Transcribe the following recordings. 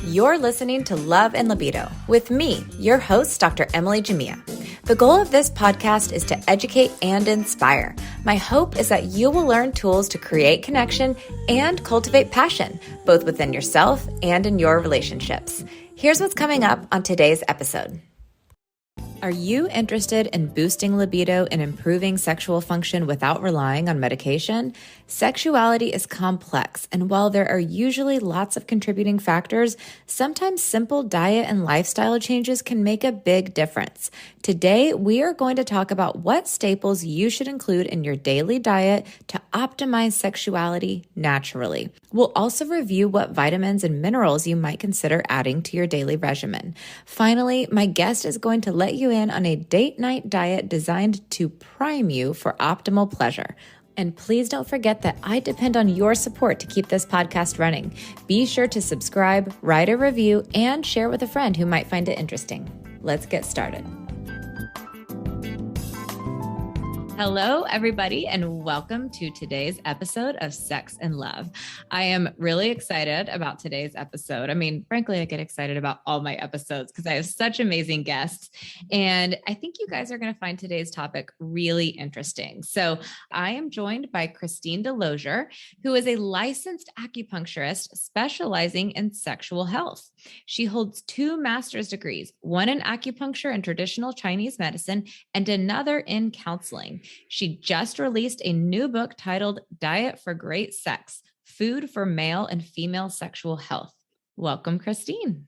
You're listening to Love and Libido with me, your host, Dr. Emily Jamia. The goal of this podcast is to educate and inspire. My hope is that you will learn tools to create connection and cultivate passion, both within yourself and in your relationships. Here's what's coming up on today's episode. Are you interested in boosting libido and improving sexual function without relying on medication? Sexuality is complex, and while there are usually lots of contributing factors, sometimes simple diet and lifestyle changes can make a big difference. Today, we are going to talk about what staples you should include in your daily diet to optimize sexuality naturally. We'll also review what vitamins and minerals you might consider adding to your daily regimen. Finally, my guest is going to let you in on a date night diet designed to prime you for optimal pleasure. And please don't forget that I depend on your support to keep this podcast running. Be sure to subscribe, write a review, and share with a friend who might find it interesting. Let's get started. Hello, everybody, and welcome to today's episode of Sex and Love. I am really excited about today's episode. I mean, frankly, I get excited about all my episodes because I have such amazing guests, and I think you guys are going to find today's topic really interesting. So I am joined by Christine DeLozier, who is a licensed acupuncturist specializing in sexual health. She holds 2 master's degrees, one in acupuncture and traditional Chinese medicine, and another in counseling. She just released a new book titled Diet for Great Sex: Food for Male and Female Sexual Health. Welcome, Christine.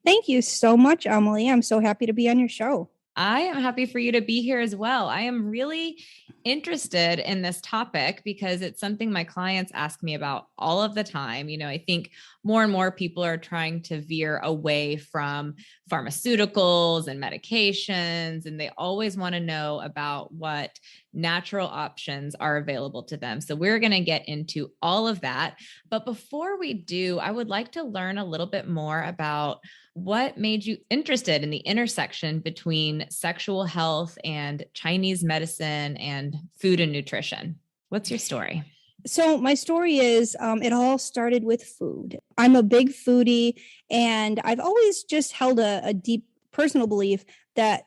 Thank you so much, Emily. I'm so happy to be on your show. I am happy for you to be here as well. I am really interested in this topic because it's something my clients ask me about all of the time. You know, I think more and more people are trying to veer away from pharmaceuticals and medications, and they always want to know about what natural options are available to them. So we're going to get into all of that. But before we do, I would like to learn a little bit more about what made you interested in the intersection between sexual health and Chinese medicine and food and nutrition. What's your story? So my story is, it all started with food. I'm a big foodie, and I've always just held a deep personal belief that,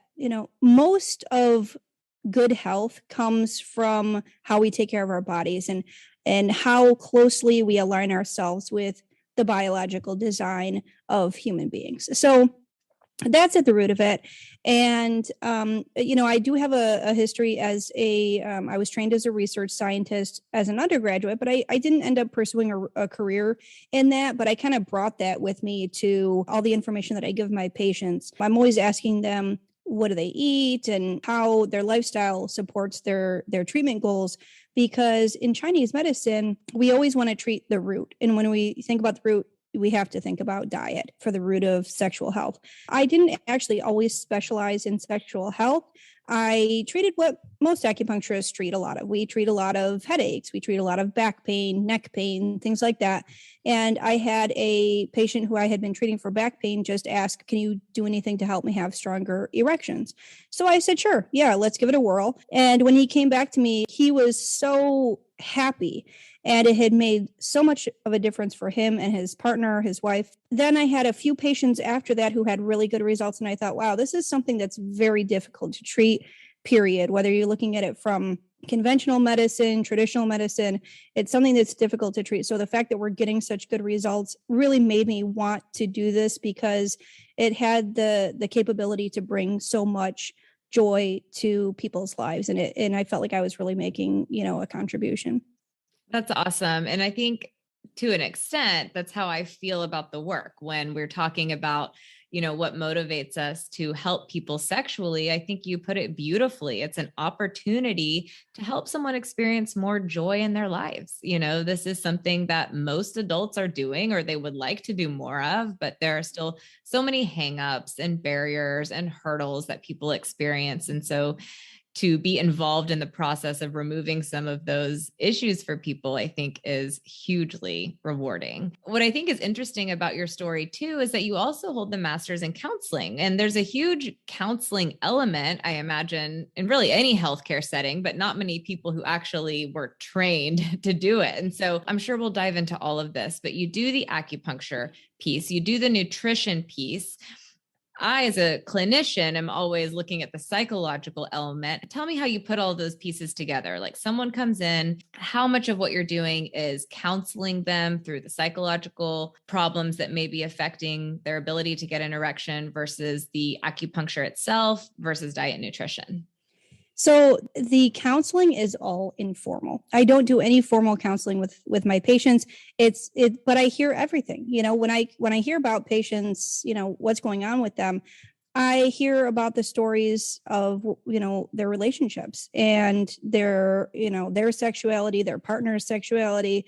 most of good health comes from how we take care of our bodies and how closely we align ourselves with the biological design of human beings. So that's at the root of it. And, I do have a history as I was trained as a research scientist as an undergraduate, but I didn't end up pursuing a career in that, but I kind of brought that with me to all the information that I give my patients. I'm always asking them, what do they eat and how their lifestyle supports their treatment goals. Because in Chinese medicine, we always want to treat the root. And when we think about the root, we have to think about diet for the root of sexual health. I didn't actually always specialize in sexual health. I treated what most acupuncturists treat a lot of. We treat a lot of headaches. We treat a lot of back pain, neck pain, things like that. And I had a patient who I had been treating for back pain just ask, can you do anything to help me have stronger erections? So I said, sure. Yeah, let's give it a whirl. And when he came back to me, he was so happy. And it had made so much of a difference for him and his partner, his wife. Then I had a few patients after that who had really good results. And I thought, wow, this is something that's very difficult to treat, period. Whether you're looking at it from conventional medicine, traditional medicine, it's something that's difficult to treat. So the fact that we're getting such good results really made me want to do this because it had the capability to bring so much joy to people's lives. And I felt like I was really making, a contribution. That's awesome. And I think to an extent, that's how I feel about the work when we're talking about, what motivates us to help people sexually. I think you put it beautifully. It's an opportunity to help someone experience more joy in their lives. This is something that most adults are doing or they would like to do more of, but there are still so many hangups and barriers and hurdles that people experience. And so to be involved in the process of removing some of those issues for people, I think is hugely rewarding. What I think is interesting about your story too, is that you also hold the master's in counseling, and there's a huge counseling element, I imagine, in really any healthcare setting, but not many people who actually were trained to do it. And so I'm sure we'll dive into all of this, but you do the acupuncture piece, you do the nutrition piece. I, as a clinician, am always looking at the psychological element. Tell me how you put all those pieces together. Like someone comes in, how much of what you're doing is counseling them through the psychological problems that may be affecting their ability to get an erection versus the acupuncture itself versus diet and nutrition? So the counseling is all informal. I don't do any formal counseling with my patients. But I hear everything. When I hear about patients, what's going on with them, I hear about the stories of, their relationships and their sexuality, their partner's sexuality.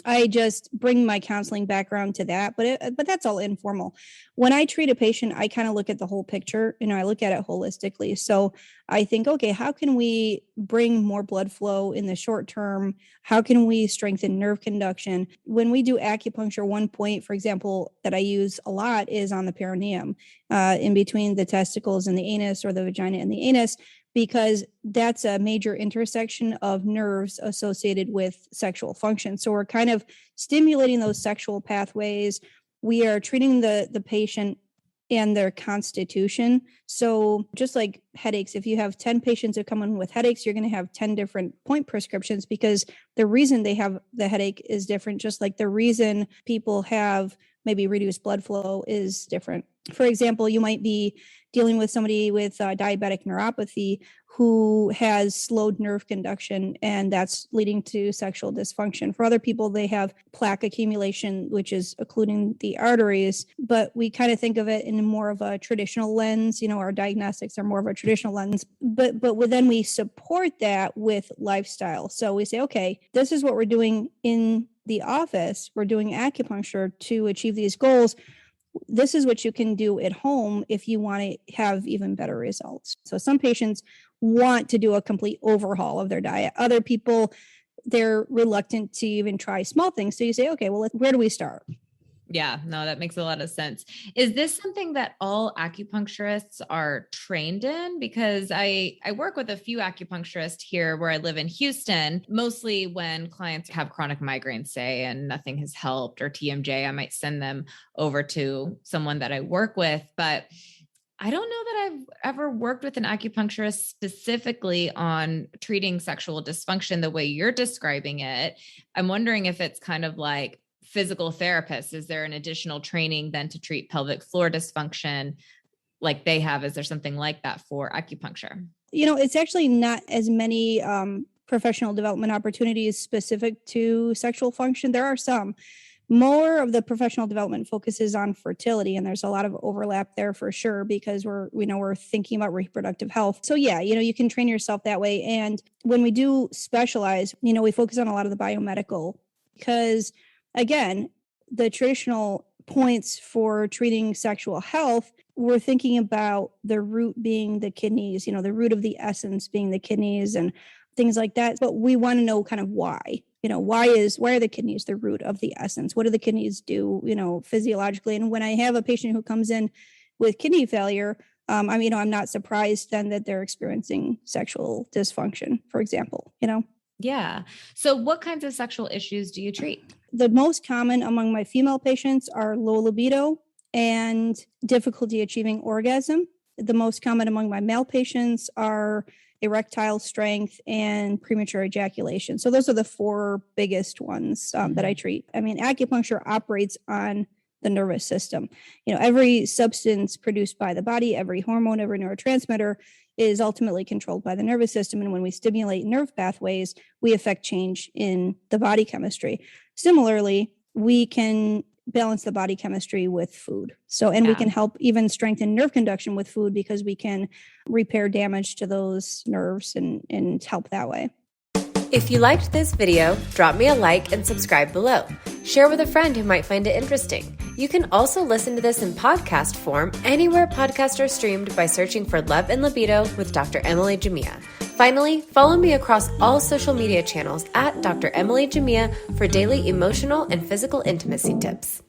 I just bring my counseling background to that, but that's all informal. When I treat a patient, I kind of look at the whole picture. I look at it holistically. So I think, okay, how can we bring more blood flow in the short term? How can we strengthen nerve conduction? When we do acupuncture, one point, for example, that I use a lot is on the perineum, in between the testicles and the anus, or the vagina and the anus, because that's a major intersection of nerves associated with sexual function. So we're kind of stimulating those sexual pathways. We are treating the patient and their constitution. So just like headaches, if you have 10 patients that come in with headaches, you're going to have 10 different point prescriptions, because the reason they have the headache is different, just like the reason people have maybe reduced blood flow is different. For example, you might be dealing with somebody with diabetic neuropathy who has slowed nerve conduction, and that's leading to sexual dysfunction. For other people, they have plaque accumulation, which is occluding the arteries, but we kind of think of it in more of a traditional lens. Our diagnostics are more of a traditional lens, but then we support that with lifestyle. So we say, okay, this is what we're doing in the office. We're doing acupuncture to achieve these goals. This is what you can do at home if you want to have even better results. So some patients want to do a complete overhaul of their diet. Other people, they're reluctant to even try small things. So you say, okay, well, where do we start? Yeah, no, that makes a lot of sense. Is this something that all acupuncturists are trained in? Because I work with a few acupuncturists here where I live in Houston, mostly when clients have chronic migraines, say, and nothing has helped, or TMJ, I might send them over to someone that I work with. But I don't know that I've ever worked with an acupuncturist specifically on treating sexual dysfunction the way you're describing it. I'm wondering if it's kind of like physical therapists. Is there an additional training then to treat pelvic floor dysfunction like they have? Is there something like that for acupuncture? It's actually not as many professional development opportunities specific to sexual function. There are some. More of the professional development focuses on fertility, and there's a lot of overlap there for sure, because we're thinking about reproductive health. So yeah, you can train yourself that way. And when we do specialize, we focus on a lot of the biomedical, because again, the traditional points for treating sexual health, we're thinking about the root being the kidneys, the root of the essence being the kidneys and things like that. But we want to know kind of why. Why are the kidneys the root of the essence? What do the kidneys do, physiologically? And when I have a patient who comes in with kidney failure, I'm not surprised then that they're experiencing sexual dysfunction, for example, Yeah. So what kinds of sexual issues do you treat? The most common among my female patients are low libido and difficulty achieving orgasm. The most common among my male patients are erectile strength and premature ejaculation. So those are the four biggest ones that I treat. Acupuncture operates on the nervous system. Every substance produced by the body, every hormone, every neurotransmitter is ultimately controlled by the nervous system. And when we stimulate nerve pathways, we affect change in the body chemistry. Similarly, we can balance the body chemistry with food. We can help even strengthen nerve conduction with food, because we can repair damage to those nerves and help that way. If you liked this video, drop me a like and subscribe below. Share with a friend who might find it interesting. You can also listen to this in podcast form anywhere podcasts are streamed by searching for Love and Libido with Dr. Emily Jamia. Finally, follow me across all social media channels at Dr. Emily Jamia for daily emotional and physical intimacy tips.